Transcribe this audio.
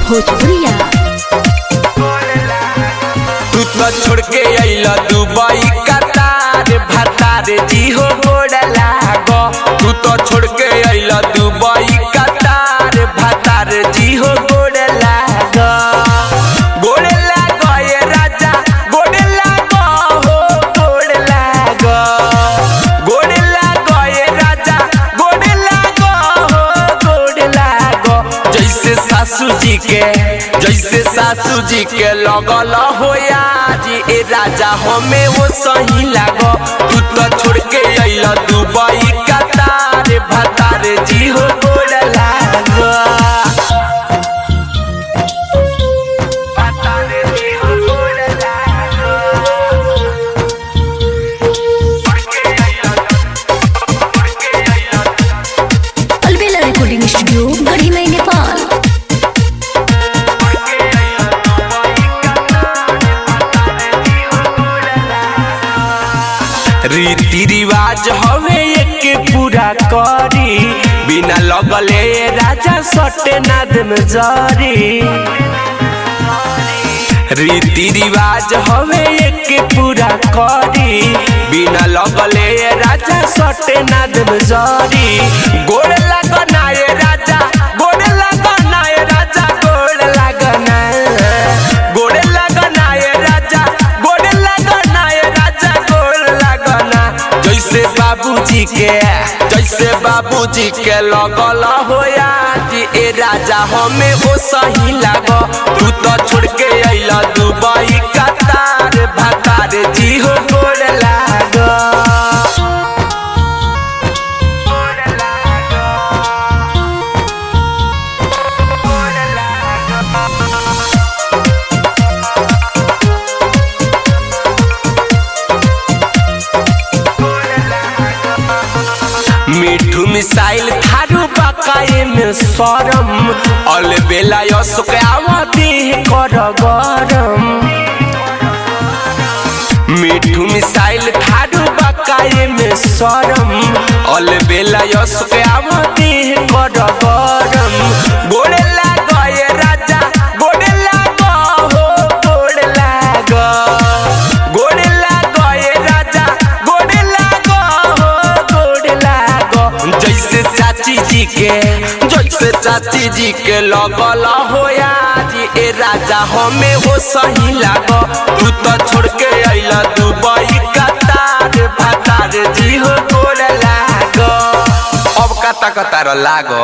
भोजपुरिया। तू तो छोड़ के अइला दुबई कतार भतार जी हो गोड़ लागो। तू तो छोड़ के अइला दुबई कतार भतार जी हो गोड़ लागो। गोड़ लागो ये राजा गोड़ लागो हो गोड़ लागो। गोड़ लागो ये राजा गोड़ लागो हो गोड़ लागो। जैसे सासू जी के लगल होया जी ए राजा हमें वो सही लागो। तू तो छोड़ के अइला दुबई कतार भतार जी हो गोड़ लागो। भतार जी हो गोड़ लागो। अलबेला रिकॉर्डिंग स्टूडियो गढ़ी में नेपाल। रीति रिवाज हवे एक पूरा करी बिना लगले राजा सटे नादम जारी। रीति रिवाज हवे एक पूरा करी बिना लगले राजा सटे नादम जारी। गोड़ लगना ये राजा गोड़ लगना ये राजा गोड़ लगना। गोड़ लगना ये राजा गोड़ लगना ये राजा गोड़ लगना। जैसे बाबूजी के लगल होया जी ए राजा हमें वो सही लागो। तू तो छोड़ के अइला दुबई कतार भतार जी हो गोड़ लागो। मिठू मिसाइल थारू बकाए में सरम अलबेला यसुक आवती कर गरम। मिठू मिसाइल थारू बकाए में सरम अलबेला यसुक आवती कर गरम। गोड़ लागो ये राजा गोड़ लागो हो गोड़ लागो। गोड़ लागो ये राजा गोड़ लागो हो गोड़ लागो। जैसे चाची जी के लगल होया जी ए राजा हमें वो सही लागो। तू तो छोड़ के अइला दुबई कतार भतार जी हो गोड़ लागो। अब कता कतार लागो।